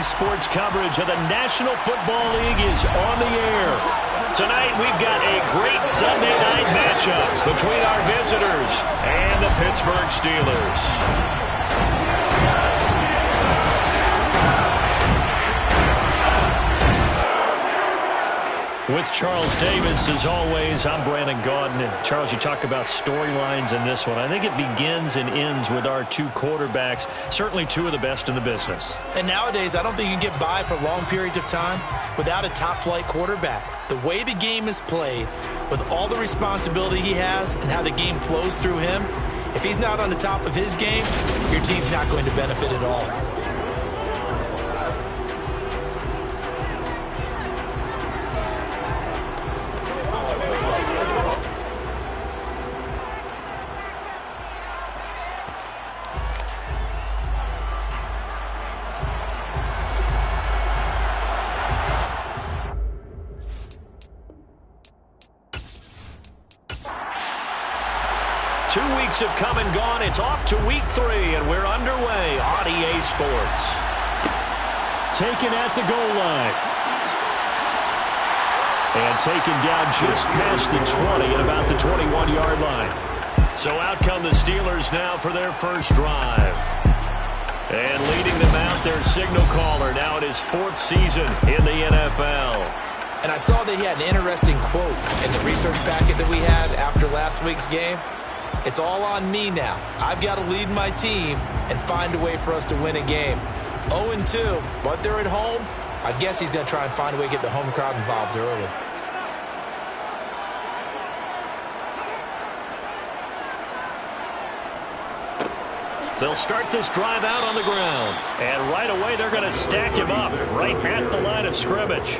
Sports coverage of the National Football League is on the air. Tonight, we've got a great Sunday night matchup between our visitors and the Pittsburgh Steelers. With Charles Davis, as always, I'm Brandon Gaudin. Charles, you talk about storylines in this one. I think it begins and ends with our two quarterbacks, certainly two of the best in the business. And nowadays, I don't think you can get by for long periods of time without a top-flight quarterback. The way the game is played, with all the responsibility he has and how the game flows through him, if he's not on the top of his game, your team's not going to benefit at all. 2 weeks have come and gone. It's off to week 3, and we're underway on EA Sports. Taken at the goal line. And taken down just past the 20 at about the 21-yard line. So out come the Steelers now for their first drive. And leading them out, their signal caller now in his 4th season in the NFL. And I saw that he had an interesting quote in the research packet that we had after last week's game. It's all on me now. I've got to lead my team and find a way for us to win a game. 0-2, but they're at home. I guess he's going to try and find a way to get the home crowd involved early. They'll start this drive out on the ground. And right away, they're going to stack him up right at the line of scrimmage.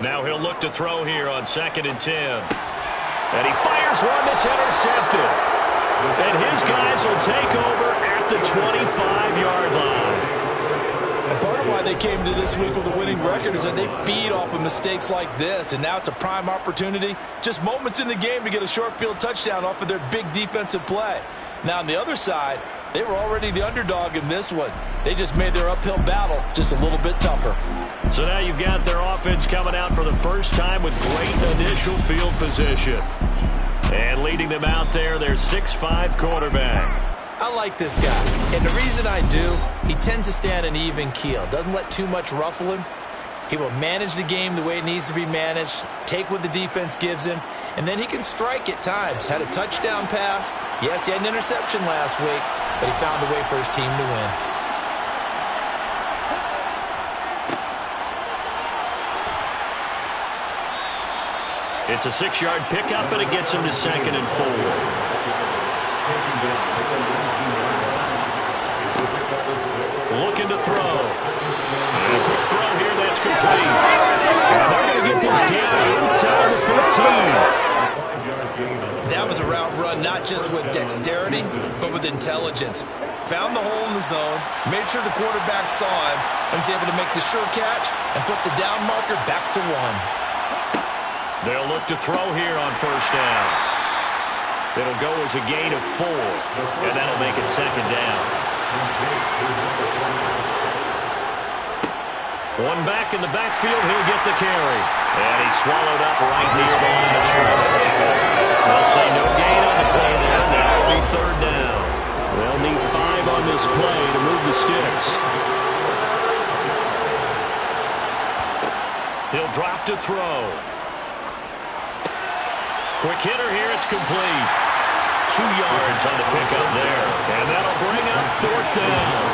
Now he'll look to throw here on 2nd and 10. And he fires one that's intercepted. And his guys will take over at the 25-yard line. And part of why they came to this week with a winning record is that they feed off of mistakes like this. And now it's a prime opportunity, just moments in the game to get a short field touchdown off of their big defensive play. Now on the other side, they were already the underdog in this one. They just made their uphill battle just a little bit tougher. So now you've got their offense coming out for the first time with great initial field position. And leading them out there, their 6'5" quarterback. I like this guy. And the reason I do, he tends to stay on an even keel. Doesn't let too much ruffle him. He will manage the game the way it needs to be managed, take what the defense gives him, and then he can strike at times. Had a touchdown pass. Yes, he had an interception last week, but he found a way for his team to win. It's a 6-yard pickup, and it gets him to 2nd and 4. Looking to throw. And a quick throw here, that's complete. And they're going to get this down inside the 15. That was a route run not just with dexterity, but with intelligence. Found the hole in the zone, made sure the quarterback saw him, and was able to make the sure catch and flip the down marker back to 1. They'll look to throw here on 1st down. It'll go as a gain of 4, and that'll make it 2nd down. One back in the backfield, he'll get the carry. And he's swallowed up right near the line of scrimmage. They'll say no gain on the play there. Now it'll be 3rd down. They'll need 5 on this play to move the sticks. He'll drop to throw. Quick hitter here, it's complete. 2 yards on the pickup there. And that'll bring up 4th down.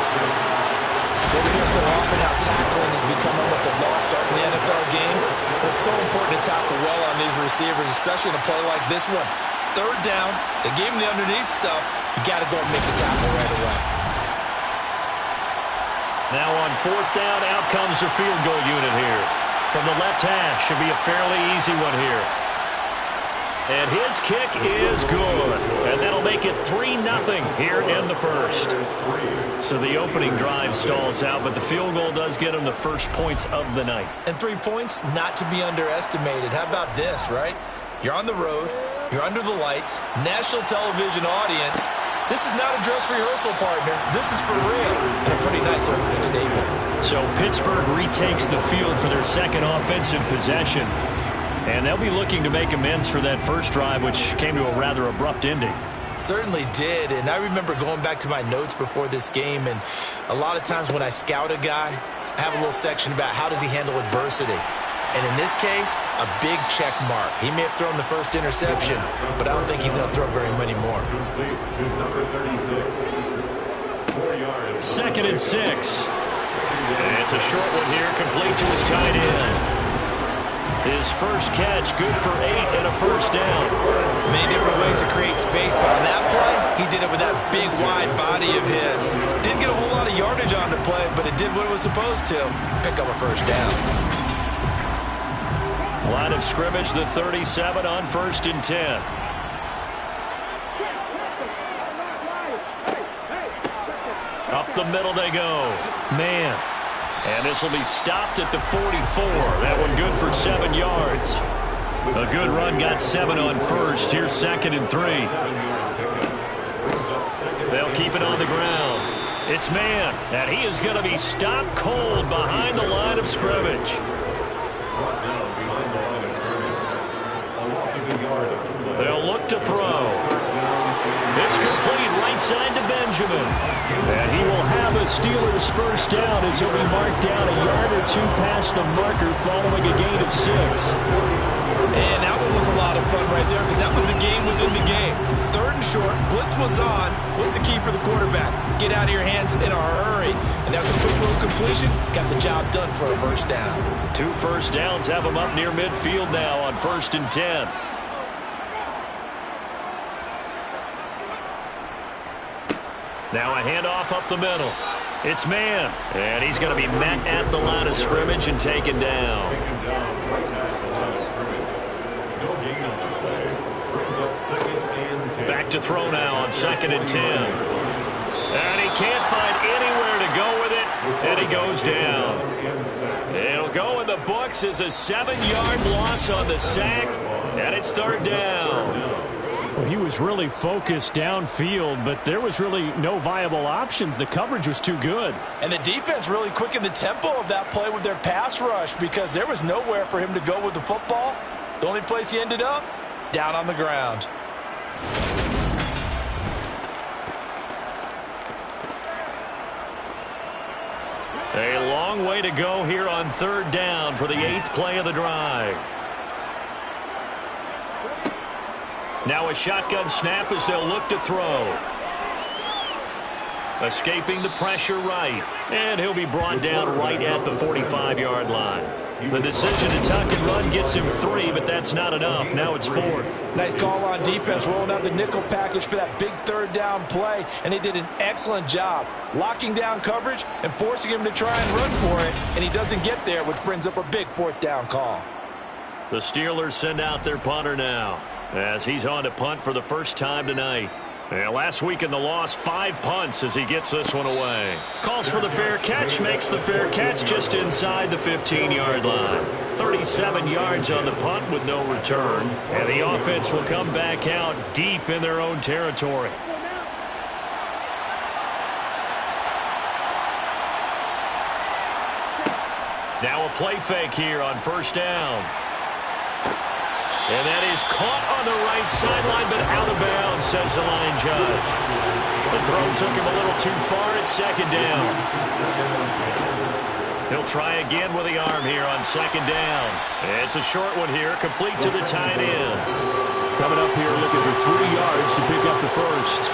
We hear so often how tackling has become almost a lost art in the NFL game. But it's so important to tackle well on these receivers, especially in a play like this one. 3rd down, they gave him the underneath stuff. You got to go and make the tackle right away. Now on 4th down, out comes the field goal unit here. From the left hash, should be a fairly easy one here. And his kick is good. And that'll make it 3-0 here in the first. So the opening drive stalls out, but the field goal does get him the first points of the night. And 3 points, not to be underestimated. How about this, right? You're on the road. You're under the lights. National television audience. This is not a dress rehearsal, partner. This is for real. And a pretty nice opening statement. So Pittsburgh retakes the field for their second offensive possession. And they'll be looking to make amends for that first drive, which came to a rather abrupt ending. Certainly did, and I remember going back to my notes before this game, and a lot of times when I scout a guy, I have a little section about how does he handle adversity. And in this case, a big check mark. He may have thrown the first interception, but I don't think he's going to throw very many more. Second and 6. And it's a short one here, complete to his tight end. His first catch, good for 8 and a first down. Many different ways to create space, but on that play, he did it with that big, wide body of his. Didn't get a whole lot of yardage on the play, but it did what it was supposed to. Pick up a first down. Line of scrimmage, the 37 on 1st and 10. Up the middle they go. Man. And this will be stopped at the 44. That one good for 7 yards. A good run got 7 on first. Here's 2nd and 3. They'll keep it on the ground. It's man. And he is going to be stopped cold behind the line of scrimmage. They'll look to throw. It's complete right side to Benjamin. And he will have a Steelers first down as he'll be marked down a yard or 2 past the marker following a gain of 6. And that one was a lot of fun right there because that was the game within the game. 3rd and short, blitz was on. What's the key for the quarterback? Get out of your hands in a hurry. And that's a quick little completion. Got the job done for a first down. 2 first downs have him up near midfield now on 1st and 10. Now a handoff up the middle. It's man. And he's going to be met at the line of scrimmage and taken down. Back to throw now on 2nd and 10. And he can't find anywhere to go with it. And he goes down. It'll go in the books as a 7-yard loss on the sack. And it's 3rd down. Well, he was really focused downfield, but there was really no viable options. The coverage was too good. And the defense really quickened the tempo of that play with their pass rush because there was nowhere for him to go with the football. The only place he ended up, down on the ground. A long way to go here on 3rd down for the 8th play of the drive. Now a shotgun snap as they'll look to throw. Escaping the pressure right. And he'll be brought down right at the 45-yard line. The decision to tuck and run gets him 3, but that's not enough. Now it's 4th. Nice call on defense, rolling out the nickel package for that big 3rd down play, and they did an excellent job locking down coverage and forcing him to try and run for it, and he doesn't get there, which brings up a big 4th down call. The Steelers send out their punter now as he's on to punt for the first time tonight. And last week in the loss, 5 punts as he gets this one away. Calls for the fair catch, makes the fair catch just inside the 15-yard line. 37 yards on the punt with no return. And the offense will come back out deep in their own territory. Now a play fake here on 1st down. And that is caught on the right sideline, but out of bounds, says the line judge. The throw took him a little too far at 2nd down. He'll try again with the arm here on 2nd down. It's a short one here, complete to the tight end. Coming up here looking for 3 yards to pick up the first.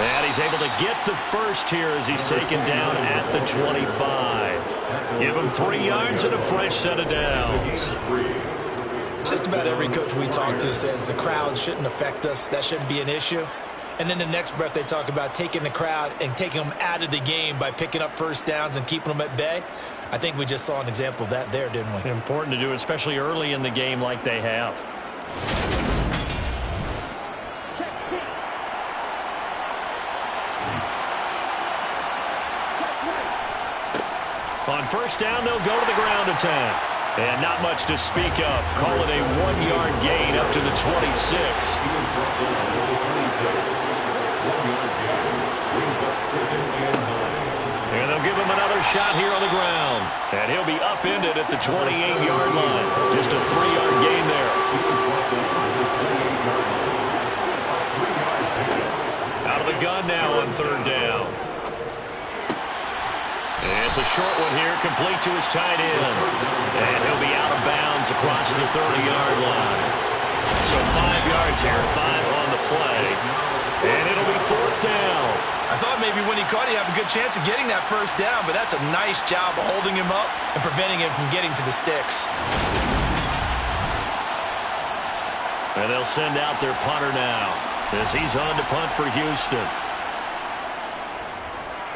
And he's able to get the first here as he's taken down at the 25. Give him 3 yards and a fresh set of downs. Just about every coach we talk to says the crowd shouldn't affect us. That shouldn't be an issue. And then the next breath they talk about taking the crowd and taking them out of the game by picking up first downs and keeping them at bay. I think we just saw an example of that there, didn't we? Important to do, especially early in the game like they have. On 1st down, they'll go to the ground attack. And not much to speak of. Call it a 1-yard gain up to the 26. And they'll give him another shot here on the ground. And he'll be upended at the 28-yard line. Just a 3-yard gain there. Out of the gun now on third down. And it's a short one here, complete to his tight end. And he'll be out of bounds across the 30-yard line. So 5 yards here, 5 on the play. And it'll be fourth down. I thought maybe when he caught it, he'd have a good chance of getting that first down, but that's a nice job of holding him up and preventing him from getting to the sticks. And they'll send out their punter now as he's on to punt for Houston.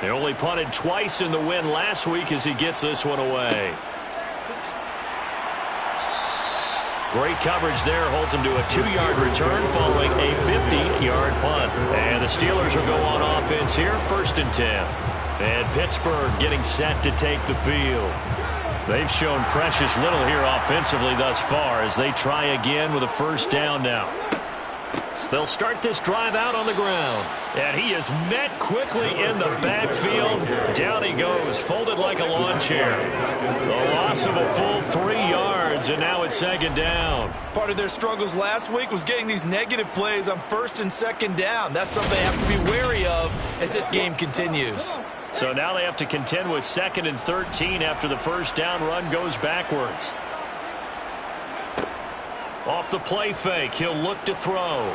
They only punted twice in the win last week as he gets this one away. Great coverage there, holds him to a 2-yard return following a 50-yard punt. And the Steelers will go on offense here, 1st and 10. And Pittsburgh getting set to take the field. They've shown precious little here offensively thus far as they try again with a first down now. They'll start this drive out on the ground. And he is met quickly in the backfield. Down he goes, folded like a lawn chair. The loss of a full 3 yards, and now it's 2nd down. Part of their struggles last week was getting these negative plays on 1st and 2nd down. That's something they have to be wary of as this game continues. So now they have to contend with 2nd and 13 after the first down run goes backwards. Off the play fake, he'll look to throw.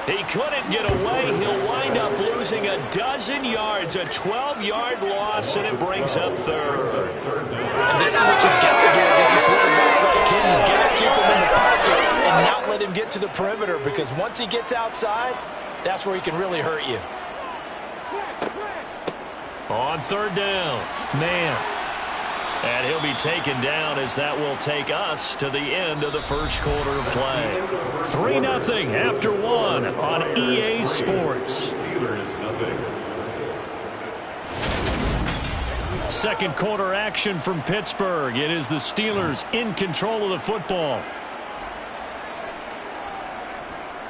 He couldn't get away. He'll wind up losing a dozen yards, a 12-yard loss, and it brings up 3rd. And this is what you've got to do against a quarterback like him. You've got to keep him in the pocket and not let him get to the perimeter, because once he gets outside, that's where he can really hurt you. On 3rd down, man. And he'll be taken down as that will take us to the end of the first quarter of play. 3-0 after 1 on EA Sports. Second quarter action from Pittsburgh. It is the Steelers in control of the football.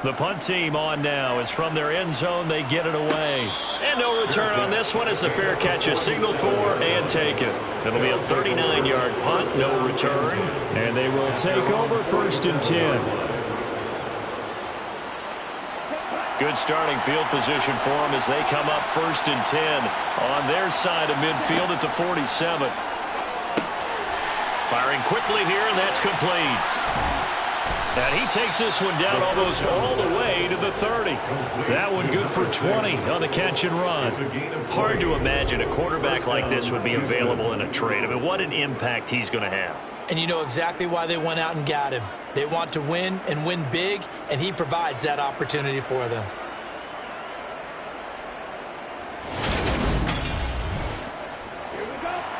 The punt team on now is from their end zone. They get it away. And no return on this one as the fair catch is signaled for and taken. It'll be a 39-yard punt, no return. And they will take over 1st and 10. Good starting field position for them as they come up 1st and 10 on their side of midfield at the 47. Firing quickly here, and that's complete. And he takes this one down almost all the way to the 30. That one good for 20 on the catch and run. Hard to imagine a quarterback like this would be available in a trade. I mean, what an impact he's going to have. And you know exactly why they went out and got him. They want to win and win big, and he provides that opportunity for them.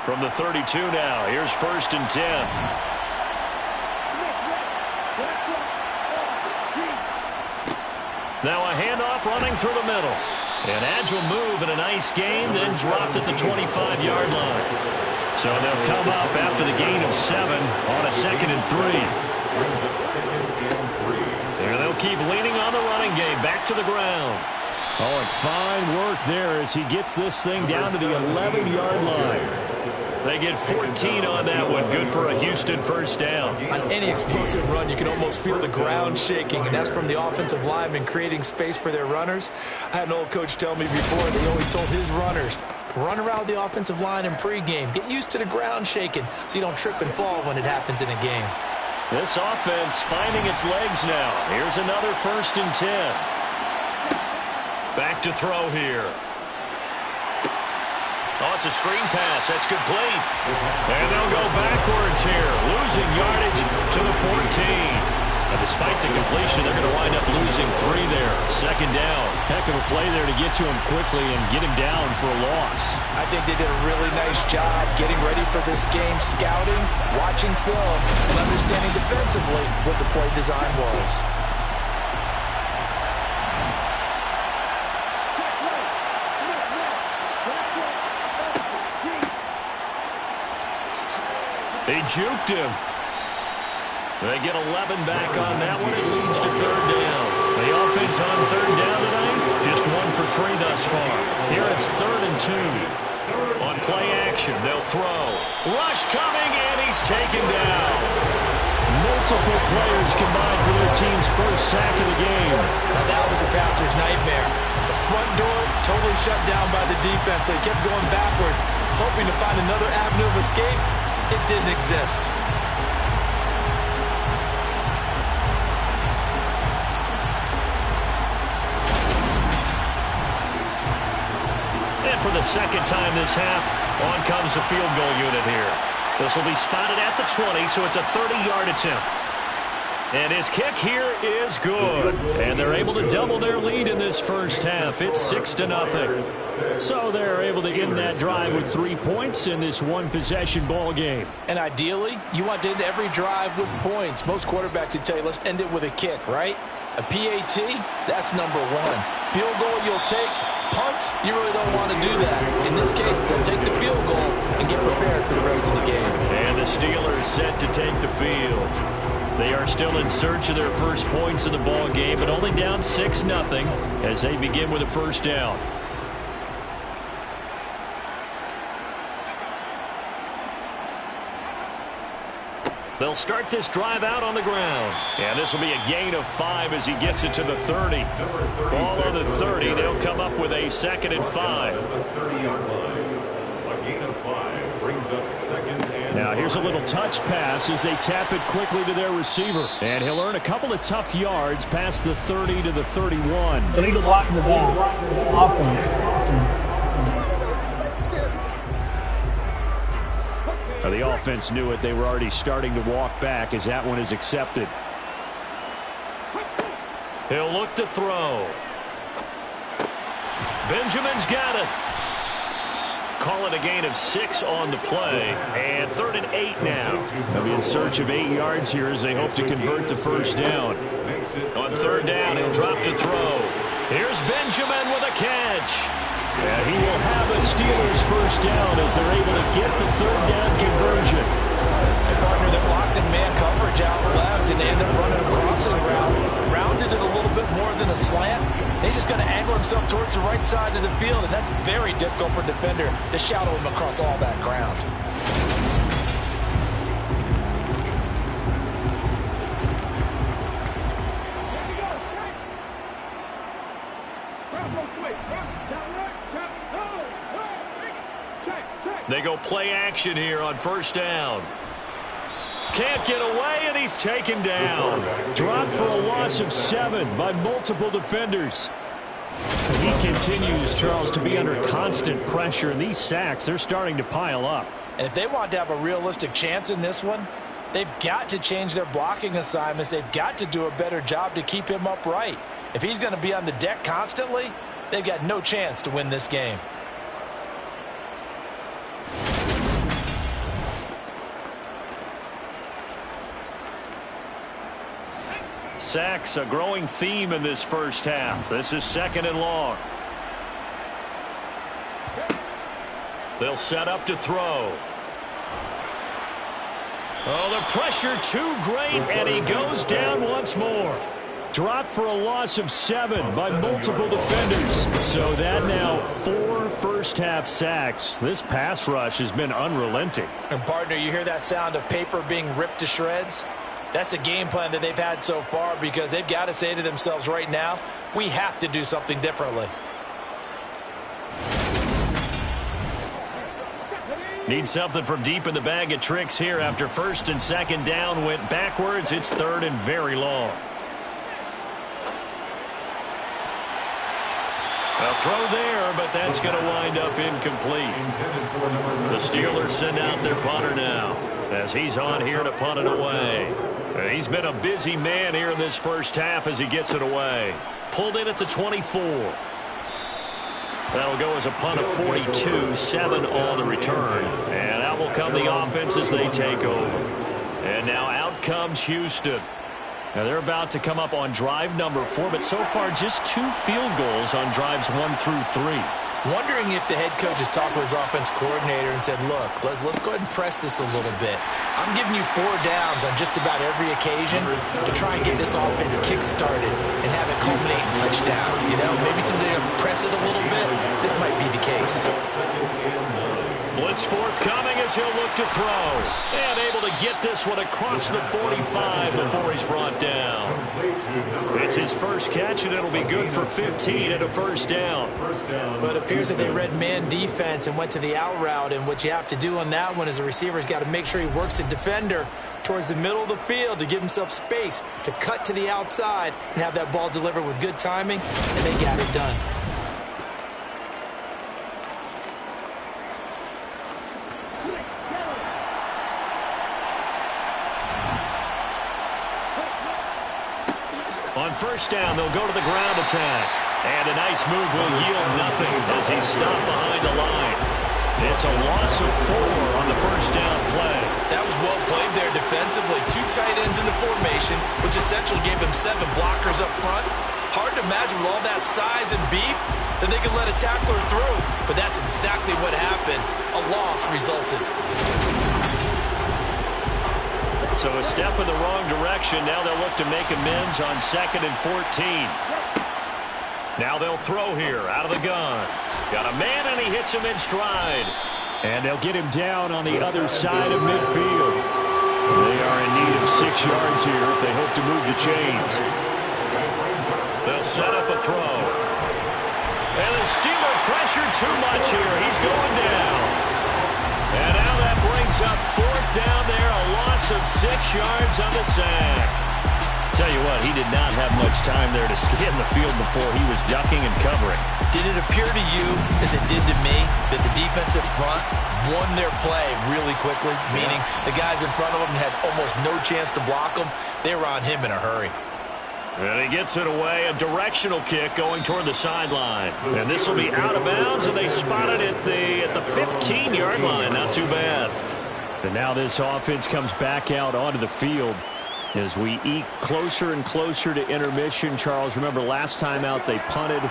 From the 32 now, here's 1st and 10. Now a handoff running through the middle. An agile move and a nice gain, then dropped at the 25-yard line. So they'll come up after the gain of 7 on a 2nd and 3. And they'll keep leaning on the running game, back to the ground. Oh, and fine work there as he gets this thing down to the 11-yard line. They get 14 on that one. Good for a Houston first down. On any explosive run, you can almost feel the ground shaking, and that's from the offensive linemen creating space for their runners. I had an old coach tell me before, they always told his runners, run around the offensive line in pregame. Get used to the ground shaking so you don't trip and fall when it happens in a game. This offense finding its legs now. Here's another 1st and 10. Back to throw here. Oh, it's a screen pass. That's complete. And they'll go backwards here, losing yardage to the 14. And despite the completion, they're going to wind up losing 3 there. 2nd down. Heck of a play there to get to him quickly and get him down for a loss. I think they did a really nice job getting ready for this game, scouting, watching film, and understanding defensively what the play design was. juked him. They get 11 back on that one. It leads to third down. The offense on third down tonight, just 1 for 3 thus far. Here it's 3rd and 2. On play action, they'll throw. Rush coming, and he's taken down. Multiple players combined for their team's first sack of the game. Now that was a passer's nightmare. The front door totally shut down by the defense. They kept going backwards, hoping to find another avenue of escape. It didn't exist. And for the second time this half, on comes the field goal unit here. This will be spotted at the 20, so it's a 30-yard attempt. And his kick here is good. And they're able to double their lead in this first half. It's 6-0. So they're able to end that drive with 3 points in this one-possession ball game. And ideally, you want to end every drive with points. Most quarterbacks would tell you, let's end it with a kick, right? A PAT, that's number 1. Field goal you'll take. Punts, you really don't want to do that. In this case, they'll take the field goal and get prepared for the rest of the game. And the Steelers set to take the field. They are still in search of their first points in the ball game, but only down 6-0 as they begin with a first down. They'll start this drive out on the ground. And this will be a gain of 5 as he gets it to the 30. Ball on the 30. They'll come up with a 2nd and 5. Now here's a little touch pass as they tap it quickly to their receiver. And he'll earn a couple of tough yards past the 30 to the 31. Illegal block in the back. Offense. Now the offense knew it. They were already starting to walk back as that one is accepted. He'll look to throw. Benjamin's got it. Call it a gain of 6 on the play. And 3rd and 8 now. They'll be in search of 8 yards here as they hope to convert the first down. On 3rd down, he'll drop to throw. Here's Benjamin with a catch. And he will have a Steelers first down as they're able to get the 3rd down conversion. A partner that locked in man coverage out left and they end up running a crossing route. Rounded it a little bit more than a slant. He's just going to angle himself towards the right side of the field, and that's very difficult for a defender to shadow him across all that ground. They go play action here on first down. Can't get away, and he's taken down. Dropped for a loss of 7 by multiple defenders. He continues, Charles, to be under constant pressure, and these sacks, they're starting to pile up. And if they want to have a realistic chance in this one, they've got to change their blocking assignments. They've got to do a better job to keep him upright. If he's going to be on the deck constantly, they've got no chance to win this game. Sacks, a growing theme in this first half. This is 2nd and long. They'll set up to throw. Oh, the pressure too great, and he goes down once more. Dropped for a loss of 7 by multiple defenders. So that now 4 first-half sacks. This pass rush has been unrelenting. And, partner, you hear that sound of paper being ripped to shreds? That's the game plan that they've had so far because they've got to say to themselves right now, we have to do something differently. Need something from deep in the bag of tricks here after 1st and 2nd down went backwards. It's 3rd and very long. A throw there, but that's going to wind up incomplete. The Steelers send out their punter now as he's on here to punt it away. He's been a busy man here in this first half as he gets it away. Pulled in at the 24. That'll go as a punt of 42, 7 on the return. And out will come the offense as they take over. And now out comes Houston. Now they're about to come up on drive number 4, but so far just 2 field goals on drives 1 through 3. Wondering if the head coach has talked with his offense coordinator and said, look, let's go ahead and press this a little bit. I'm giving you 4 downs on just about every occasion to try and get this offense kick-started and have it culminate in touchdowns. You know, maybe someday press it a little bit. This might be the case. Blitz forthcoming as he'll look to throw. And able to get this one across the 45 before he's brought down. It's his first catch, and it'll be good for 15 and a first down. But it appears that they read man defense and went to the out route, and what you have to do on that one is the receiver's got to make sure he works the defender towards the middle of the field to give himself space to cut to the outside and have that ball delivered with good timing, and they got it done. On first down, they'll go to the ground attack. And a nice move will yield nothing as he's stopped behind the line. It's a loss of 4 on the first down play. That was well played there defensively. 2 tight ends in the formation, which essentially gave them 7 blockers up front. Hard to imagine with all that size and beef that they could let a tackler through. But that's exactly what happened. A loss resulted. So a step in the wrong direction. Now they'll look to make amends on 2nd and 14. Now they'll throw here out of the gun. Got a man, and he hits him in stride. And they'll get him down on the other side of midfield. They are in need of 6 yards here if they hope to move the chains. They'll set up a throw. And the Steeler pressure too much here. He's going down. And now that brings up 4th down there, a loss of 6 yards on the sack. Tell you what, he did not have much time there to scan the field before he was ducking and covering. Did it appear to you, as it did to me, that the defensive front won their play really quickly? Meaning the guys in front of them had almost no chance to block them. They were on him in a hurry. And he gets it away, a directional kick going toward the sideline. And this will be out of bounds, and they spot it at the 15-yard line. Not too bad. And now this offense comes back out onto the field as we eke closer and closer to intermission. Charles, remember last time out they punted.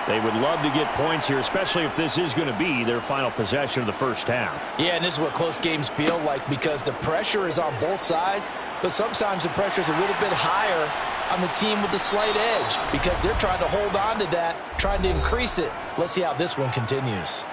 They would love to get points here, especially if this is going to be their final possession of the first half. Yeah, and this is what close games feel like because the pressure is on both sides, but sometimes the pressure is a little bit higher on the team with the slight edge because they're trying to hold on to that, trying to increase it. Let's see how this one continues.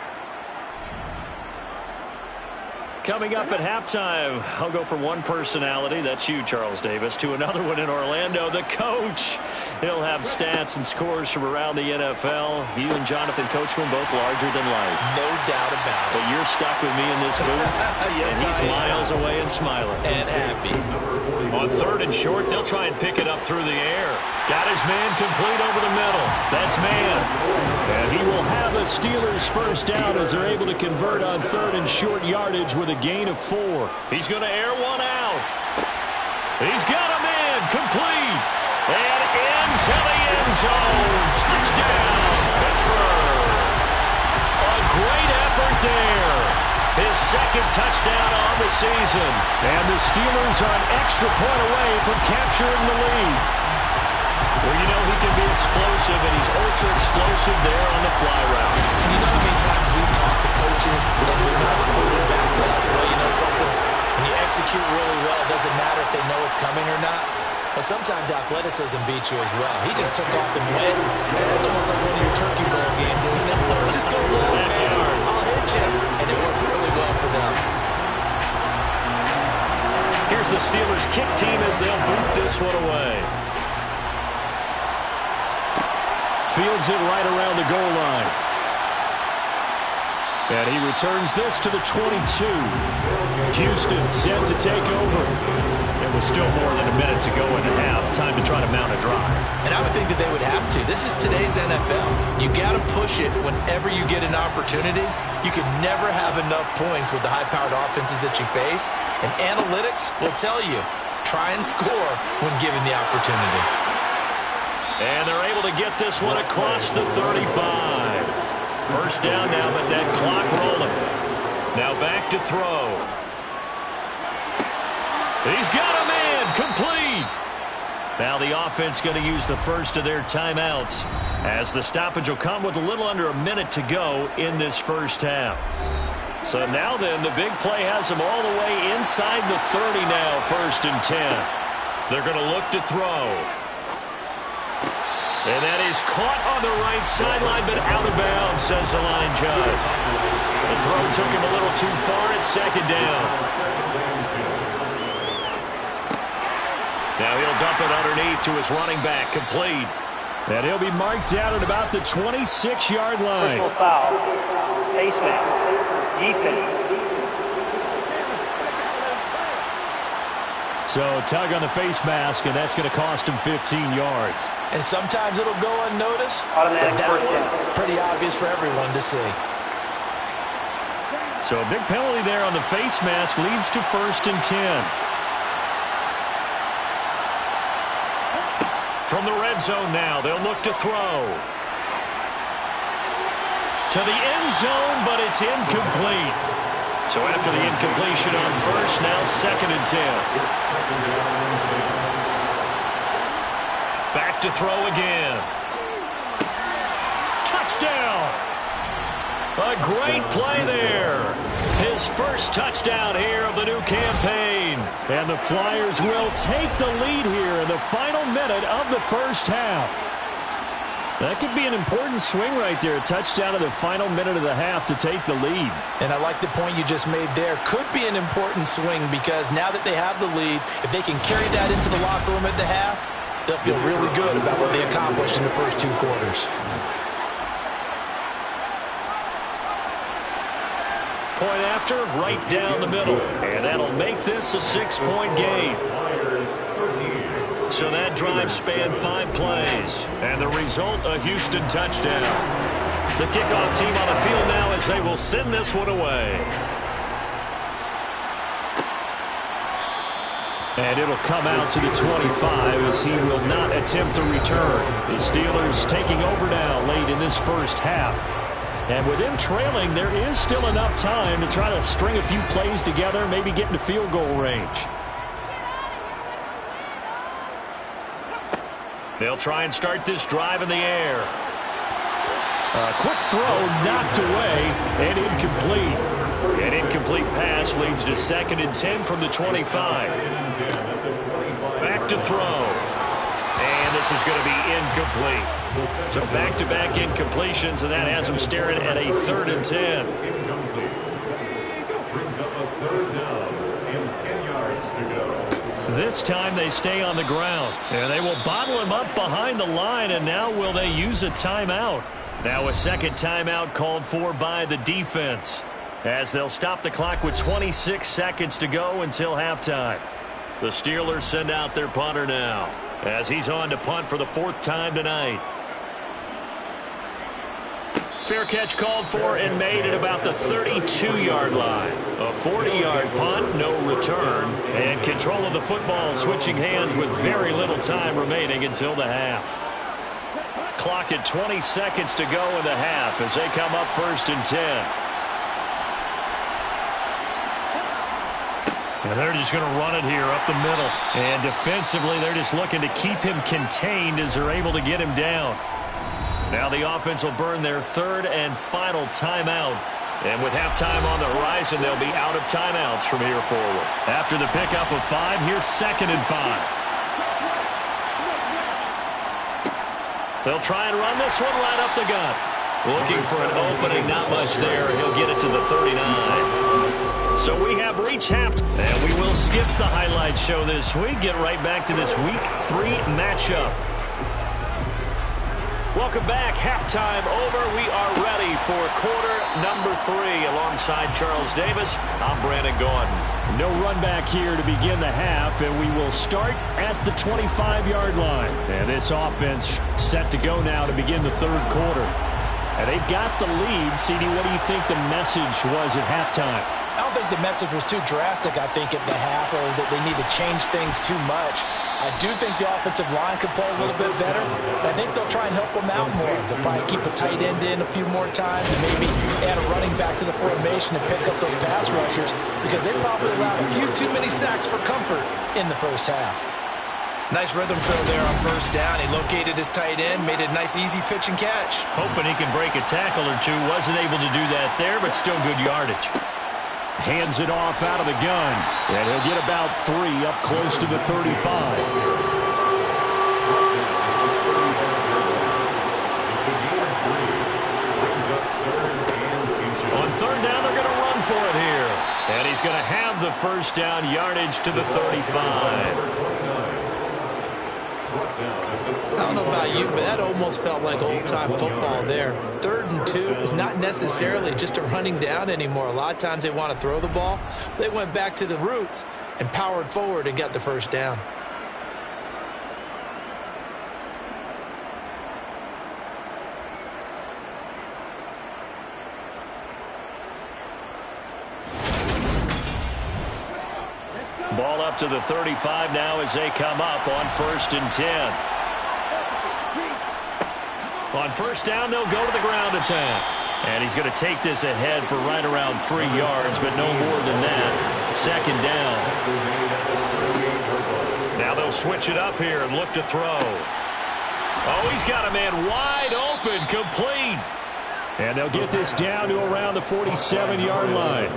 Coming up at halftime, I'll go from one personality, that's you, Charles Davis, to another one in Orlando, the coach. He'll have stats and scores from around the NFL. You and Jonathan Coachman both larger than life. No doubt about it. But you're stuck with me in this booth, yes, and he's miles away and smiling. And happy. On 3rd and short, they'll try and pick it up through the air. Got his man complete over the middle. That's man. And he will have a Steelers first down as they're able to convert on 3rd and short yardage with a gain of 4. He's going to air one out. He's got a man complete. And into the end zone. Touchdown, Pittsburgh. A great effort there. His 2nd touchdown on the season. And the Steelers are an extra point away from capturing the lead. Well, you know he can be explosive, and he's ultra explosive there on the fly route. You know how many times we've talked to coaches and we've had to quote it back to us, well, you know something, when you execute really well, it doesn't matter if they know it's coming or not. But sometimes athleticism beats you as well. He just took off and went, and that's almost like one of your Turkey Bowl games, isn't it? Just go low, man. I'll hit you, and it worked really well for them. Here's the Steelers kick team as they'll boot this one away. Fields it right around the goal line. And he returns this to the 22. Houston set to take over. It was still more than a minute to go in the half. Time to try to mount a drive. And I would think that they would have to. This is today's NFL. You got to push it whenever you get an opportunity. You can never have enough points with the high-powered offenses that you face. And analytics will tell you, try and score when given the opportunity. And they're able to get this one across the 35. First down now, but that clock rolling. Now back to throw. He's got a man complete. Now the offense going to use the first of their timeouts as the stoppage will come with a little under a minute to go in this first half. So now then, the big play has them all the way inside the 30 now, 1st and 10. They're going to look to throw. And that is caught on the right sideline, but out of bounds, says the line judge. The throw took him a little too far at 2nd down. Now he'll dump it underneath to his running back, complete. And he'll be marked down at about the 26-yard line. Personal foul. Face mask. Defense. So tug on the face mask, and that's going to cost him 15 yards. And sometimes it'll go unnoticed. Automatic but that first down. one, pretty obvious for everyone to see. So a big penalty there on the face mask leads to 1st and 10. From the red zone now, they'll look to throw. To the end zone, but it's incomplete. So after the incompletion on first, now 2nd and 10. Back to throw again. Touchdown! A great play there. His first touchdown here of the new campaign. And the Flyers will take the lead here in the final minute of the first half. That could be an important swing right there. A touchdown in the final minute of the half to take the lead. And I like the point you just made there. Could be an important swing because now that they have the lead, if they can carry that into the locker room at the half, they'll feel really good about what they accomplished in the first 2 quarters. Point after, right down the middle. And that'll make this a 6-point game. So that drive spanned 5 plays. And the result, a Houston touchdown. The kickoff team on the field now as they will send this one away. And it'll come out to the 25 as he will not attempt to return. The Steelers taking over now late in this first half. And with them trailing, there is still enough time to try to string a few plays together, maybe get into field goal range. They'll try and start this drive in the air. A quick throw knocked away and incomplete. An incomplete pass leads to 2nd and 10 from the 25. Back to throw. And this is going to be incomplete. So back-to-back incompletions, and that has them staring at a 3rd and 10. Brings up a 3rd down and 10 yards to go. This time they stay on the ground. And they will bottle him up behind the line, and now will they use a timeout? Now a 2nd timeout called for by the defense as they'll stop the clock with 26 seconds to go until halftime. The Steelers send out their punter now as he's on to punt for the 4th time tonight. Fair catch called for and made at about the 32-yard line. A 40-yard punt, no return, and control of the football switching hands with very little time remaining until the half. Clock at 20 seconds to go in the half as they come up 1st and 10. And they're just going to run it here up the middle. And defensively, they're just looking to keep him contained as they're able to get him down. Now the offense will burn their 3rd and final timeout. And with halftime on the horizon, they'll be out of timeouts from here forward. After the pickup of 5, here's 2nd and 5. They'll try and run this one right up the gut. Looking for an opening, not much there. He'll get it to the 39. So we have reached half, and we will skip the highlight show this week. Get right back to this Week 3 matchup. Welcome back. Halftime over. We are ready for quarter number 3. Alongside Charles Davis, I'm Brandon Gaudin. No run back here to begin the half, and we will start at the 25-yard line. And this offense set to go now to begin the 3rd quarter. And they've got the lead. CD, what do you think the message was at halftime? I don't think the message was too drastic, I think, at the half, or that they need to change things too much. I do think the offensive line could play a little bit better. I think they'll try and help them out more. They'll probably keep a tight end in a few more times and maybe add a running back to the formation and pick up those pass rushers because they probably allowed a few too many sacks for comfort in the first half. Nice rhythm throw there on first down. He located his tight end, made it a nice easy pitch and catch. Hoping he can break a tackle or two. Wasn't able to do that there, but still good yardage. Hands it off out of the gun. And he'll get about 3 up close to the 35. On third down, they're going to run for it here. And he's going to have the first down, yardage to the 35. I don't know about you, but that almost felt like old-time football there. 3rd and 2 is not necessarily just a running down anymore. A lot of times they want to throw the ball. They went back to the roots and powered forward and got the first down. Ball up to the 35 now as they come up on 1st and 10. On first down, they'll go to the ground attack. And he's going to take this ahead for right around 3 yards, but no more than that. 2nd down. Now they'll switch it up here and look to throw. Oh, he's got a man wide open, complete. And they'll get this down to around the 47-yard line.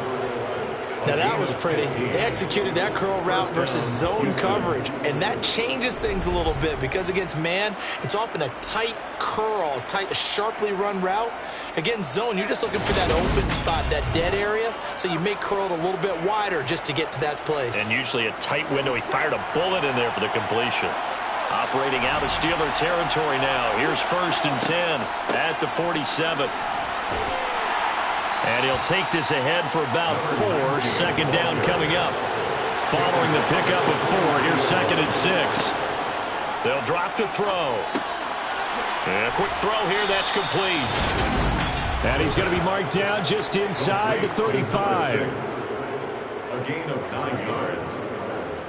Now that was pretty. They executed that curl route versus zone coverage, and that changes things a little bit because against man, it's often a tight curl, a sharply run route. Against zone, you're just looking for that open spot, that dead area, so you may curl it a little bit wider just to get to that place. And usually a tight window. He fired a bullet in there for the completion. Operating out of Steeler territory now. Here's 1st and 10 at the 47. And he'll take this ahead for about 4. 2nd down coming up. Following the pickup of 4, here's 2nd and 6. They'll drop to throw. And a quick throw here, that's complete. And he's going to be marked down just inside the 35. A gain of 9 yards.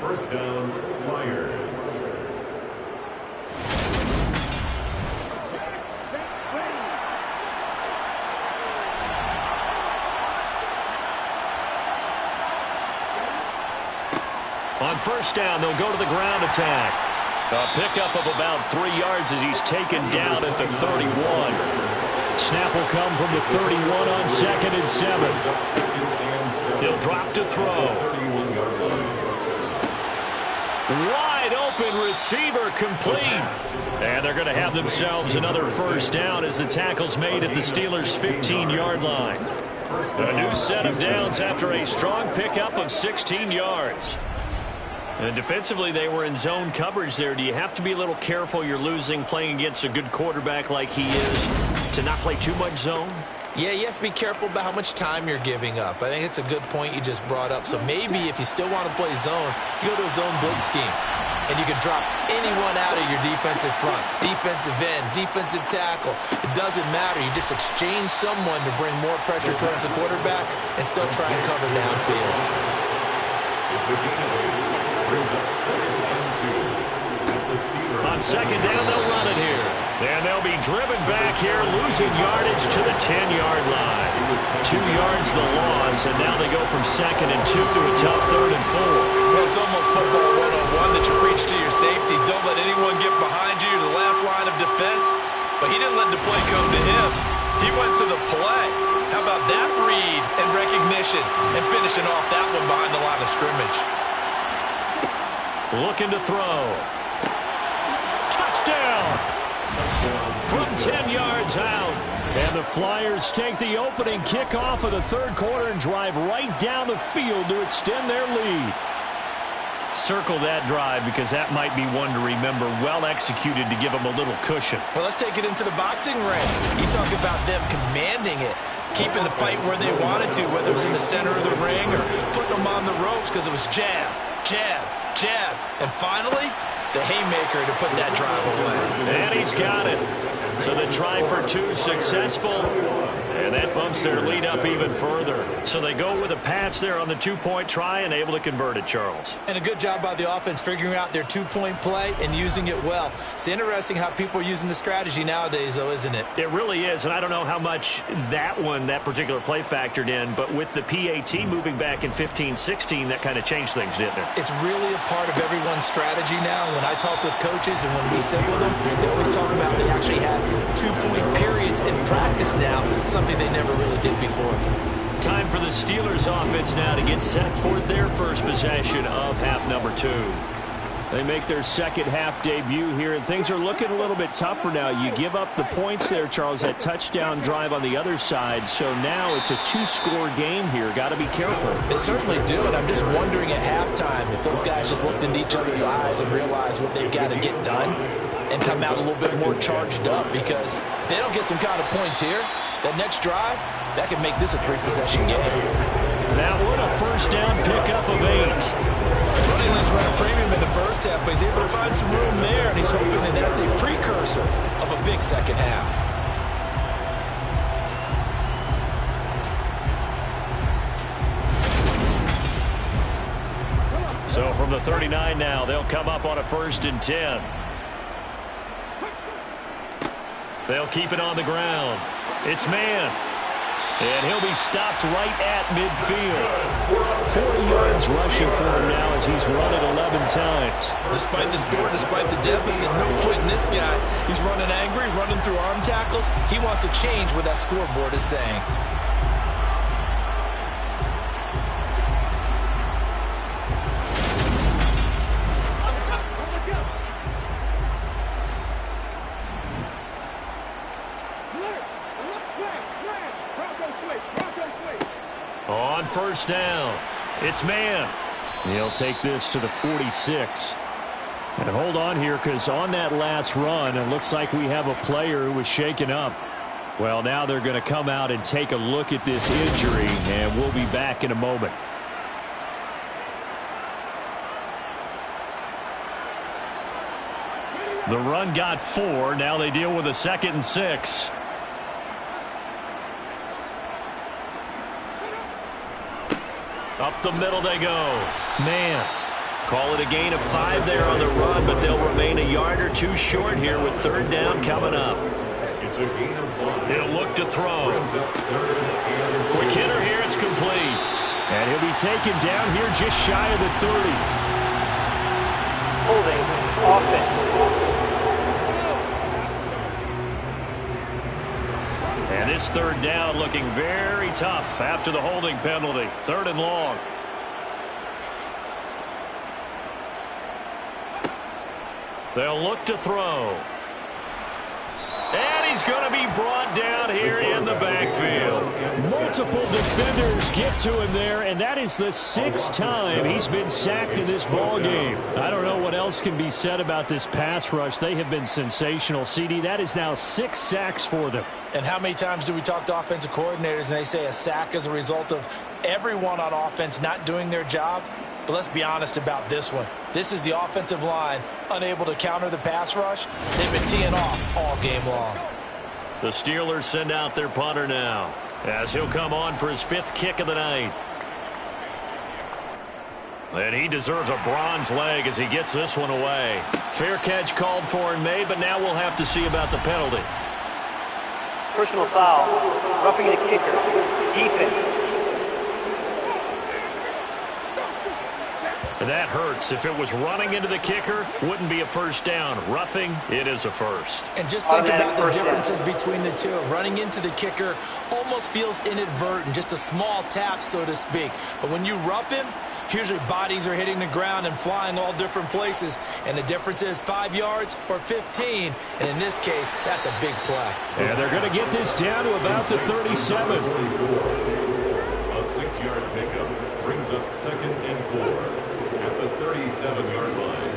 First down, Flyers. On first down, they'll go to the ground attack. A pickup of about 3 yards as he's taken down at the 31. Snap will come from the 31 on 2nd and 7. He'll drop to throw. Wide open receiver, complete. And they're going to have themselves another first down as the tackle's made at the Steelers' 15-yard line. A new set of downs after a strong pickup of 16 yards. And defensively, they were in zone coverage there. Do you have to be a little careful you're losing playing against a good quarterback like he is to not play too much zone? Yeah, you have to be careful about how much time you're giving up. I think it's a good point you just brought up. So maybe if you still want to play zone, you go to a zone blitz scheme. And you can drop anyone out of your defensive front. Defensive end, defensive tackle. It doesn't matter. You just exchange someone to bring more pressure towards the quarterback and still try and cover downfield. On 2nd down, they'll run it here. And they'll be driven back here, losing yardage to the 10-yard line. 2 yards the loss, and now they go from 2nd and 2 to a tough 3rd and 4. Well, it's almost football 101 that you preach to your safeties. Don't let anyone get behind you to the last line of defense. But he didn't let the play come to him. He went to the play. How about that read and recognition and finishing off that one behind the line of scrimmage? Looking to throw. Touchdown! From 10 yards out. And the Flyers take the opening kickoff of the 3rd quarter and drive right down the field to extend their lead. Circle that drive because that might be one to remember. Well executed to give them a little cushion. Well, let's take it into the boxing ring. You talk about them commanding it, keeping the fight where they wanted to, whether it was in the center of the ring or putting them on the ropes because it was jab, jab, jab. And finally, the haymaker to put that drive away. And he's got it. So the try for two successful, and that bumps their lead up even further. So they go with a pass there on the two-point try and able to convert it, Charles. And a good job by the offense figuring out their two-point play and using it well. It's interesting how people are using the strategy nowadays, though, isn't it? It really is, and I don't know how much that particular play factored in, but with the PAT moving back in 15-16, that kind of changed things, didn't it? It's really a part of everyone's strategy now. When I talk with coaches and when we sit with them, they always talk about they actually have two-point periods in practice now, something they never really did before. Time for the Steelers offense now to get set for their first possession of half number 2. They make their second half debut here, and things are looking a little bit tougher now. You give up the points there, Charles, that touchdown drive on the other side. So now it's a 2-score game here. Got to be careful. They certainly do, and I'm just wondering at halftime if those guys just looked into each other's eyes and realized what they've got to get done and come out a little bit more charged up, because if they don't get some kind of points here, that next drive, that could make this a 3-possession game. That one, a first down pickup of 8. Running lanes run a premium in the first half, but he's able to find some room there, and he's hoping that that's a precursor of a big second half. So from the 39 now, they'll come up on a 1st and 10. They'll keep it on the ground. It's man. And he'll be stopped right at midfield. 40 yards rushing for him now as he's run it 11 times. Despite the score, despite the deficit, no quitting this guy. He's running angry, running through arm tackles. He wants to change what that scoreboard is saying. On 1st down, it's man. He'll take this to the 46. And hold on here, because on that last run, it looks like we have a player who was shaken up. Well, now they're going to come out and take a look at this injury, and we'll be back in a moment. The run got 4. Now they deal with a 2nd and 6. Up the middle they go. Man. Call it a gain of 5 there on the run, but they'll remain a yard or 2 short here with 3rd down coming up. It's a gain of 1. He'll look to throw. Quick hitter here. It's complete. And he'll be taken down here just shy of the 30. Holding offense. And this 3rd down looking very tough after the holding penalty. 3rd and long. They'll look to throw. And he's going to be brought down here in the backfield. Multiple defenders get to him there, and that is the 6th time he's been sacked in this ball game. I don't know what else can be said about this pass rush. They have been sensational, CD. That is now 6 sacks for them. And how many times do we talk to offensive coordinators and they say a sack is a result of everyone on offense not doing their job? But let's be honest about this one. This is the offensive line unable to counter the pass rush. They've been teeing off all game long. The Steelers send out their punter now as he'll come on for his 5th kick of the night. And he deserves a bronze leg as he gets this one away. Fair catch called for and made, but now we'll have to see about the penalty. Personal foul. Roughing the kicker. Defense. That hurts. If it was running into the kicker, wouldn't be a 1st down. Roughing, it is a 1st. And just think about the differences between the two. Running into the kicker almost feels inadvertent, just a small tap, so to speak. But when you rough him, usually bodies are hitting the ground and flying all different places. And the difference is 5 yards or 15. And in this case, that's a big play. And they're going to get this down to about the 37. A 6-yard pickup brings up 2nd and 4. At the 37-yard line.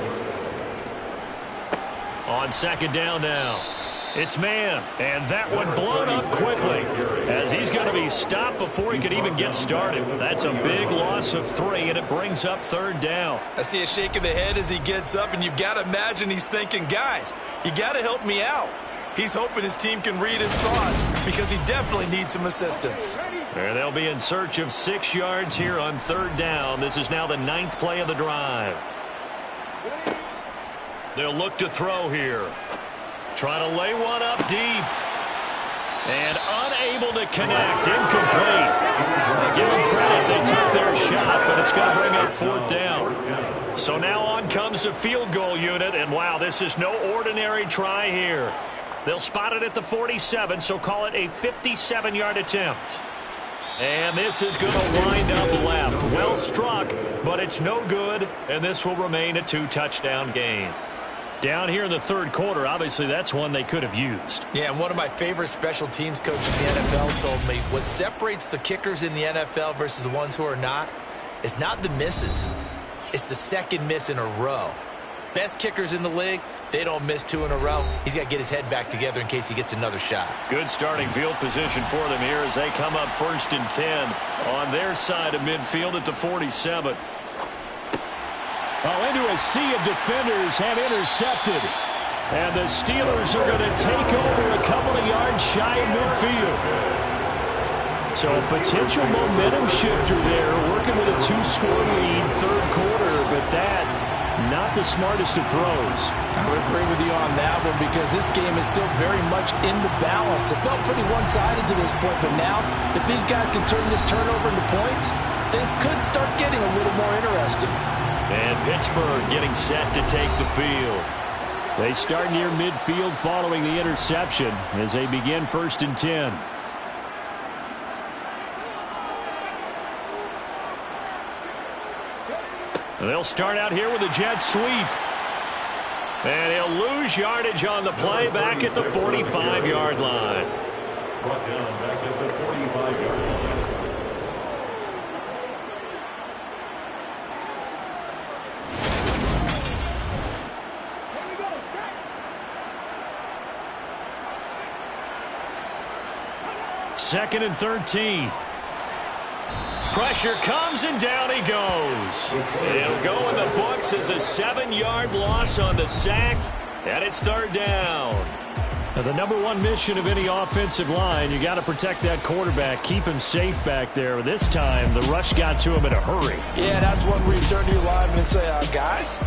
On 2nd down now. It's man. And that one blown up quickly as he's going to be stopped before he could even get started. That's a big loss of 3, and it brings up 3rd down. I see a shake of the head as he gets up, and you've got to imagine he's thinking, guys, you got to help me out. He's hoping his team can read his thoughts because he definitely needs some assistance. And they'll be in search of 6 yards here on 3rd down. This is now the 9th play of the drive. They'll look to throw here. Trying to lay one up deep. And unable to connect. Incomplete. Give them credit. They took their shot, but it's going to bring up 4th down. So now on comes the field goal unit. And, wow, this is no ordinary try here. They'll spot it at the 47, so call it a 57-yard attempt. And this is going to wind up left. Well struck, but it's no good, and this will remain a 2-touchdown game. Down here in the 3rd quarter, obviously that's one they could have used. Yeah, and one of my favorite special teams coaches in the NFL told me what separates the kickers in the NFL versus the ones who are not is not the misses. It's the second miss in a row. Best kickers in the league, they don't miss 2 in a row. He's got to get his head back together in case he gets another shot. Good starting field position for them here as they come up 1st and 10 on their side of midfield at the 47. Oh, into a sea of defenders have intercepted. And the Steelers are going to take over a couple of yards shy of midfield. So a potential momentum shifter there, working with a 2-score lead, 3rd quarter, but that not the smartest of throws. I would agree with you on that one because this game is still very much in the balance. It felt pretty one-sided to this point, but now if these guys can turn this turnover into points, things could start getting a little more interesting. And Pittsburgh getting set to take the field. They start near midfield following the interception as they begin 1st and 10. They'll start out here with a jet sweep. And he'll lose yardage on the play back at the 45-yard line. Brought down back at the 45-yard line. Second and 13. Pressure comes, and down he goes. It'll go in the books as a 7-yard loss on the sack, and it's 3rd down. Now, the number one mission of any offensive line, you got to protect that quarterback, keep him safe back there. This time, the rush got to him in a hurry. Yeah, that's one where you turn to your lineman and say, guys,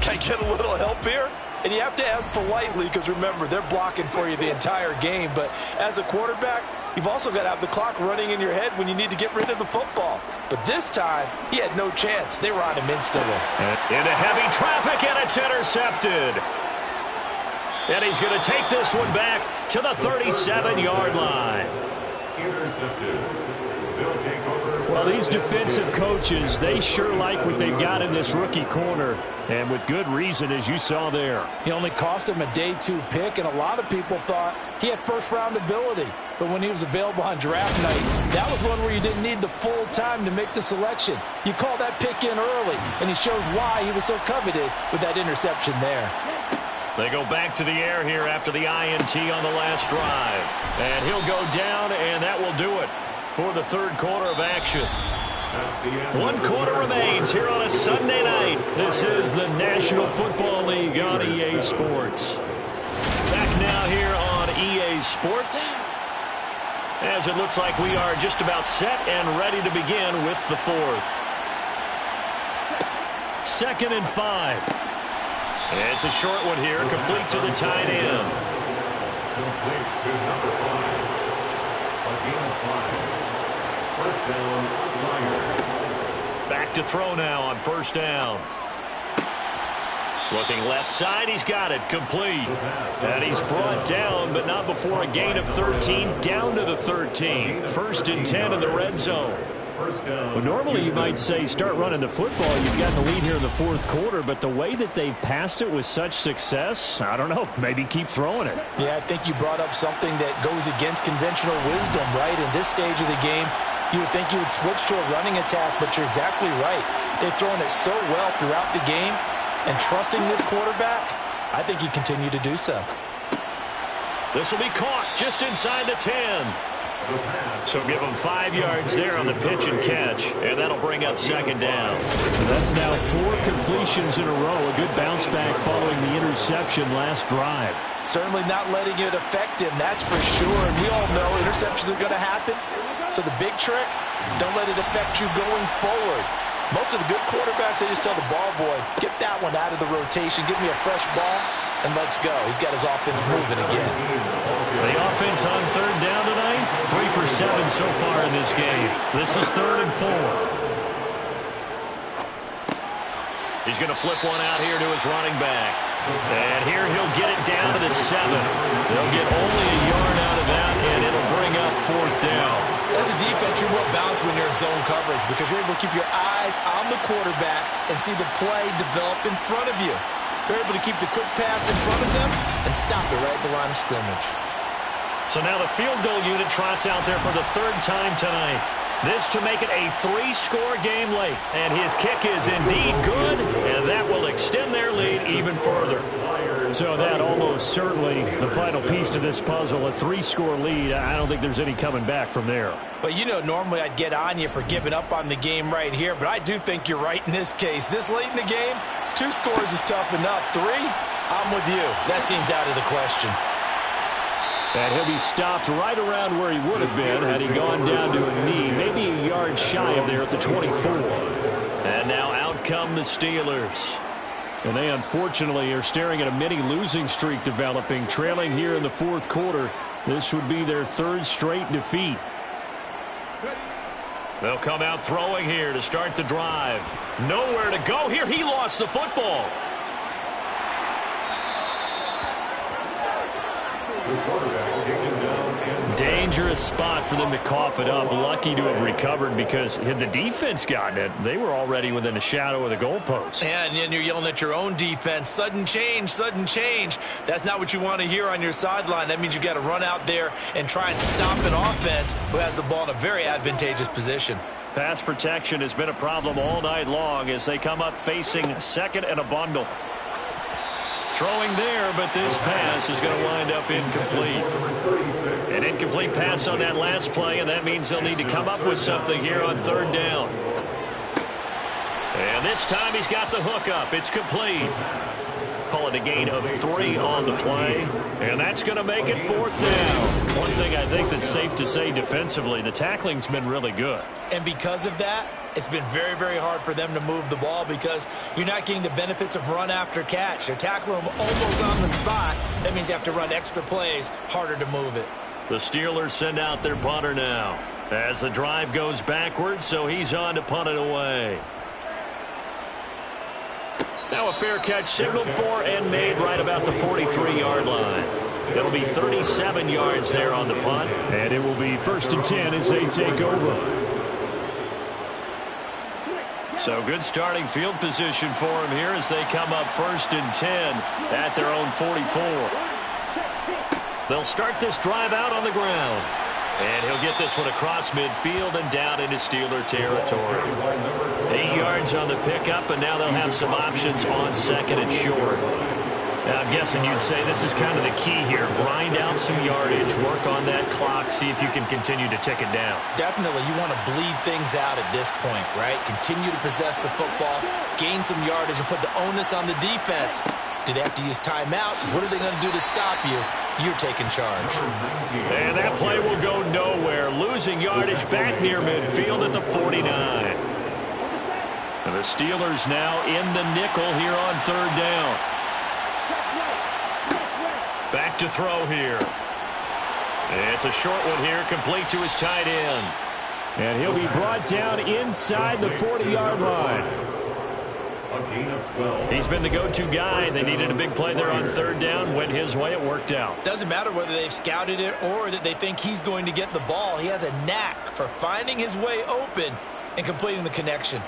can I get a little help here? And you have to ask politely because, remember, they're blocking for you the entire game. But as a quarterback, you've also got to have the clock running in your head when you need to get rid of the football. But this time, he had no chance. They were on him instantly. Into heavy traffic, and it's intercepted. And he's going to take this one back to the 37-yard line. Intercepted. They'll take over. Well, these defensive coaches, they sure like what they've got in this rookie corner, and with good reason, as you saw there. He only cost him a day 2 pick, and a lot of people thought he had first-round ability. But when he was available on draft night, that was one where you didn't need the full time to make the selection. You call that pick in early, and he shows why he was so coveted with that interception there. They go back to the air here after the INT on the last drive. And he'll go down, and that will do it for the 3rd quarter of action. 1 quarter remains here on a Sunday night. This is the National Football League on EA Sports. Back now here on EA Sports, as it looks like we are just about set and ready to begin with the 4th. 2nd and 5. It's a short one here, complete to the tight end. Complete to number 5. A gain of 5. First down, Flyers. Back to throw now on 1st down. Looking left side, he's got it, complete. And he's brought down, but not before a gain of 13, down to the 13. 1st and 10 in the red zone. Well, normally you might say start running the football. You've got the lead here in the 4th quarter, but the way that they've passed it with such success, I don't know, maybe keep throwing it. Yeah, I think you brought up something that goes against conventional wisdom, right? In this stage of the game, you would think you would switch to a running attack, but you're exactly right. They've thrown it so well throughout the game, and trusting this quarterback, I think you continue to do so. This will be caught just inside the 10. So give him 5 yards there on the pitch and catch, and that'll bring up second down. That's now 4 completions in a row. A good bounce back following the interception last drive. Certainly not letting it affect him, that's for sure. And we all know interceptions are going to happen. So the big trick, don't let it affect you going forward. Most of the good quarterbacks, they just tell the ball boy, get that one out of the rotation, give me a fresh ball, and let's go. He's got his offense moving again. The offense on third down tonight, 3 for 7 so far in this game. This is 3rd and 4. He's going to flip one out here to his running back. And here he'll get it down to the 7. They'll get only a yard out of that, and it'll bring up 4th down. As a defense, you're more balanced when you're in zone coverage because you're able to keep your eyes on the quarterback and see the play develop in front of you. You're able to keep the quick pass in front of them and stop it right at the line of scrimmage. So now the field goal unit trots out there for the 3rd time tonight. This to make it a 3-score game late. And his kick is indeed good, and that will extend their lead even further. So that almost certainly the final piece to this puzzle, a 3-score lead. I don't think there's any coming back from there. Well, you know, normally I'd get on you for giving up on the game right here, but I do think you're right in this case. This late in the game, 2 scores is tough enough. 3, I'm with you. That seems out of the question. And he'll be stopped right around where he would have been had he gone down to a knee, maybe a yard shy of there at the 24. And now out come the Steelers. And they unfortunately are staring at a mini losing streak developing, trailing here in the 4th quarter. This would be their 3rd straight defeat. They'll come out throwing here to start the drive. Nowhere to go here. He lost the football. Dangerous spot for them to cough it up. Lucky to have recovered because had the defense gotten it, they were already within the shadow of the goalpost. Yeah, and then you're yelling at your own defense. Sudden change, sudden change. That's not what you want to hear on your sideline. That means you got to run out there and try and stop an offense who has the ball in a very advantageous position. Pass protection has been a problem all night long as they come up facing 2nd and a bundle. Throwing there, but this pass is going to wind up incomplete. An incomplete pass on that last play, and that means they'll need to come up with something here on 3rd down. And this time he's got the hook up. It's complete. Call it a gain of 3 on the play, and that's going to make it 4th down. One thing I think that's safe to say defensively, the tackling's been really good. And because of that, it's been very, very hard for them to move the ball because you're not getting the benefits of run after catch. They're tackling them almost on the spot. That means you have to run extra plays, harder to move it. The Steelers send out their punter now as the drive goes backwards, so he's on to punt it away. Now a fair catch signaled for and made right about the 43-yard line. It'll be 37 yards there on the punt. And it will be 1st and 10 as they take over. So good starting field position for him here as they come up 1st and 10 at their own 44. They'll start this drive out on the ground. And he'll get this one across midfield and down into Steeler territory. 8 yards on the pickup, and now they'll have some options on 2nd and short. Now, I'm guessing you'd say this is kind of the key here. Grind out some yardage, work on that clock, see if you can continue to tick it down. Definitely, you want to bleed things out at this point, right? Continue to possess the football, gain some yardage, and put the onus on the defense. Do they have to use timeouts? What are they going to do to stop you? You're taking charge. And that play will go nowhere. Losing yardage back near midfield at the 49. And the Steelers now in the nickel here on 3rd down. Back to throw here. It's a short one here, complete to his tight end. And he'll be brought down inside the 40-yard line. He's been the go-to guy. They needed a big play there on 3rd down. Went his way, it worked out. Doesn't matter whether they've scouted it or that they think he's going to get the ball. He has a knack for finding his way open and completing the connection.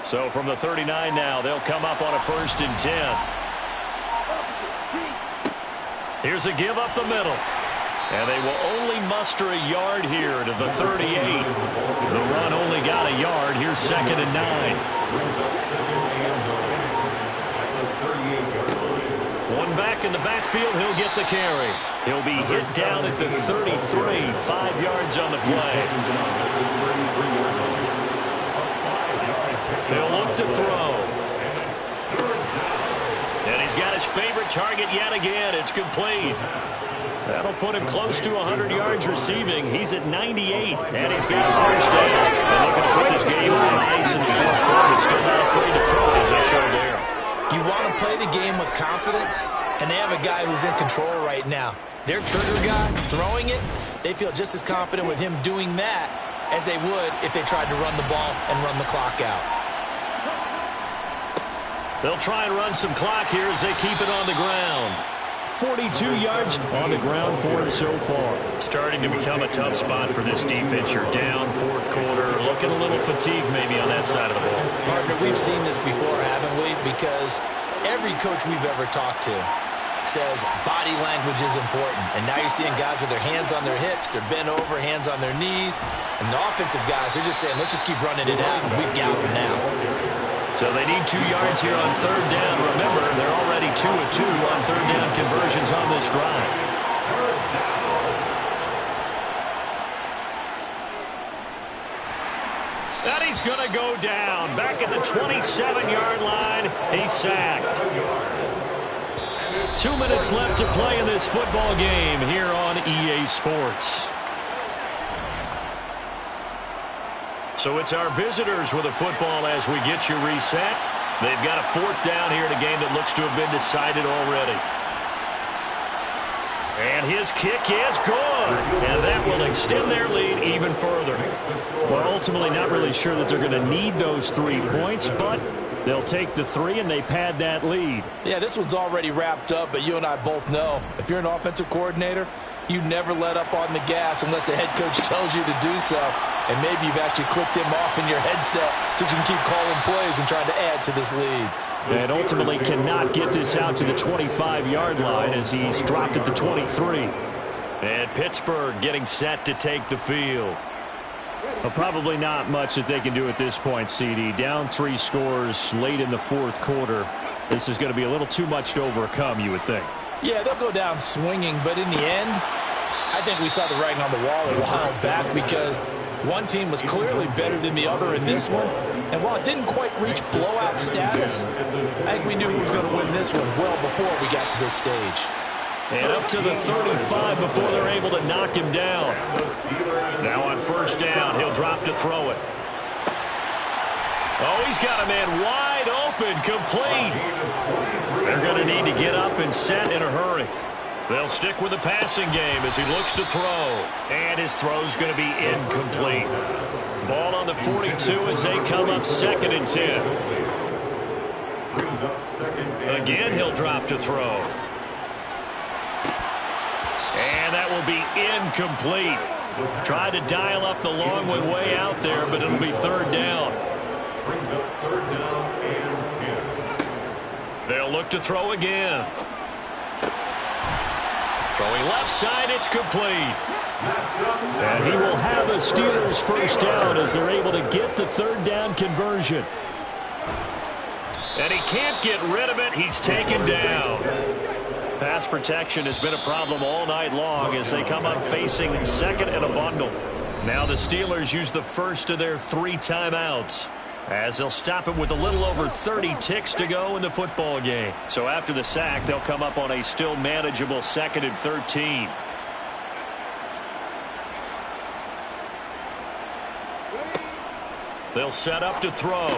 So from the 39 now, they'll come up on a 1st and 10. Here's a give up the middle. And they will only muster a yard here to the 38. The run only got a yard. Here's 2nd and 9. Brings up 2nd and 9 at the 38-yard line. One back in the backfield. He'll get the carry. He'll be hit down at the 33. 5 yards on the play. He'll look to throw. And he's got his favorite target yet again. It's complete. That'll put him close to 100 yards receiving. He's at 98, and he's got a first down. And looking to put this game on ice in the fourth quarter. Still not afraid to throw, as they showed there. You want to play the game with confidence, and they have a guy who's in control right now. Their trigger guy, throwing it, they feel just as confident with him doing that as they would if they tried to run the ball and run the clock out. They'll try and run some clock here as they keep it on the ground. 42 yards on the ground for him so far. Starting to become a tough spot for this defense. You're down fourth quarter, looking a little fatigued maybe on that side of the ball. Partner, we've seen this before, haven't we? Because every coach we've ever talked to says body language is important. And now you're seeing guys with their hands on their hips, they're bent over, hands on their knees. And the offensive guys, they're just saying, let's just keep running it out. We've got them now. So they need 2 yards here on 3rd down. Remember, they're already 2 of 2 on 3rd down conversions on this drive. And he's going to go down. Back at the 27-yard line. He's sacked. 2 minutes left to play in this football game here on EA Sports. So it's our visitors with a football as we get you reset. They've got a 4th down here in a game that looks to have been decided already. And his kick is good. And that will extend their lead even further. Well, ultimately not really sure that they're going to need those 3 points, but they'll take the 3 and they pad that lead. Yeah, this one's already wrapped up, but you and I both know if you're an offensive coordinator, you never let up on the gas unless the head coach tells you to do so. And maybe you've actually clicked him off in your headset so you can keep calling plays and trying to add to this lead. And ultimately cannot get this out to the 25-yard line as he's dropped at the 23. And Pittsburgh getting set to take the field. Well, probably not much that they can do at this point, CD. Down 3 scores late in the fourth quarter. This is going to be a little too much to overcome, you would think. Yeah, they'll go down swinging, but in the end, I think we saw the writing on the wall a while back because one team was clearly better than the other in this one. And while it didn't quite reach blowout status, I think we knew who was going to win this one well before we got to this stage. And up to the 35 before they're able to knock him down. Now on 1st down, he'll drop to throw it. Oh, he's got a man wide open, complete. They're going to need to get up and set in a hurry. They'll stick with the passing game as he looks to throw. And his throw's going to be incomplete. Ball on the 42 as they come up 2nd and 10. Again, he'll drop to throw. And that will be incomplete. Tried to dial up the long one way out there, but it'll be 3rd down. Brings up 3rd down and 10. They'll look to throw again. Throwing left side, it's complete. And he will have a Steelers 1st down as they're able to get the 3rd down conversion. And he can't get rid of it. He's taken down. Pass protection has been a problem all night long as they come up facing 2nd and a bundle. Now the Steelers use the first of their 3 timeouts as they'll stop it with a little over 30 ticks to go in the football game. So after the sack, they'll come up on a still manageable 2nd and 13. They'll set up to throw.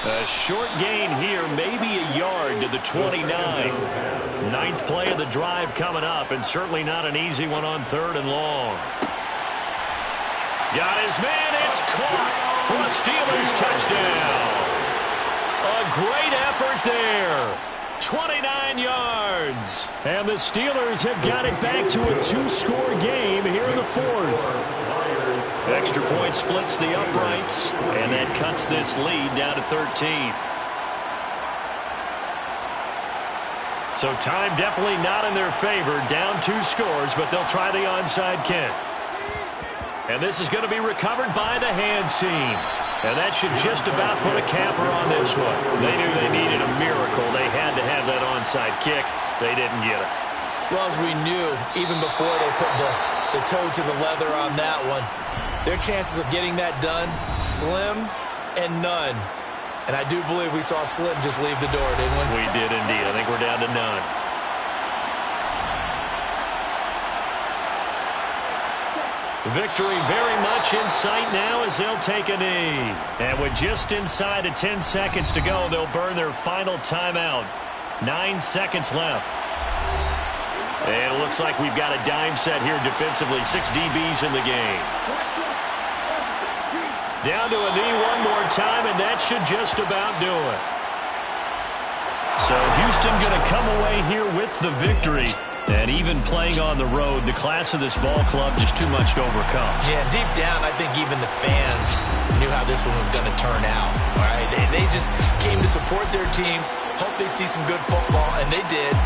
A short gain here, maybe a yard to the 29. 9th play of the drive coming up, and certainly not an easy one on 3rd and long. Got his man, it's caught for a Steelers touchdown. A great effort there. 29 yards. And the Steelers have got it back to a 2-score game here in the 4th. Extra point splits the uprights, and that cuts this lead down to 13. So time definitely not in their favor. Down 2 scores, but they'll try the onside kick. And this is going to be recovered by the hands team. And that should just about put a capper on this one. They knew they needed a miracle. They had to have that onside kick. They didn't get it. Well, as we knew, even before they put the toe to the leather on that one, their chances of getting that done, slim and none. And I do believe we saw Slim just leave the door, didn't we? We did indeed. I think we're down to none. Victory very much in sight now as they'll take a knee. And with just inside of 10 seconds to go, they'll burn their final timeout. 9 seconds left. And it looks like we've got a dime set here defensively. 6 DBs in the game. Down to a knee one more time, and that should just about do it. So Houston going to come away here with the victory. And even playing on the road, the class of this ball club just too much to overcome. Yeah, deep down, I think even the fans knew how this one was going to turn out. All right, they just came to support their team, hoped they'd see some good football, and they did.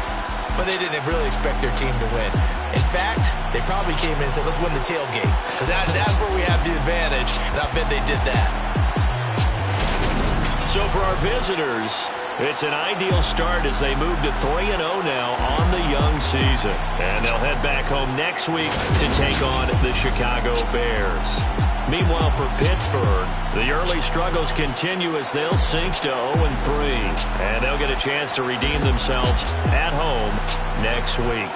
But they didn't really expect their team to win. In fact, they probably came in and said, let's win the tailgate. Because that's where we have the advantage, and I bet they did that. So for our visitors, it's an ideal start as they move to 3-0 now on the young season. And they'll head back home next week to take on the Chicago Bears. Meanwhile, for Pittsburgh, the early struggles continue as they'll sink to 0-3. And they'll get a chance to redeem themselves at home next week.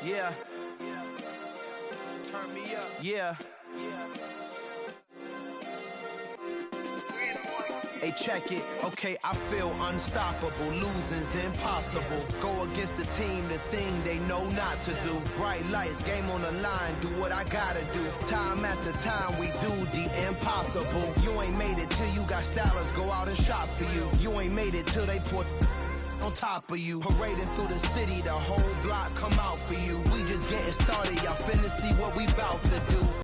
Yeah. Turn me up. Yeah. Hey, check it. Okay, I feel unstoppable. Losing's impossible. Go against the team, the thing they know not to do. Bright lights, game on the line. Do what I gotta do. Time after time, we do the impossible. You ain't made it till you got stylers go out and shop for you. You ain't made it till they put on top of you. Parading through the city, the whole block come out for you. We just getting started. Y'all finna see what we bout to do.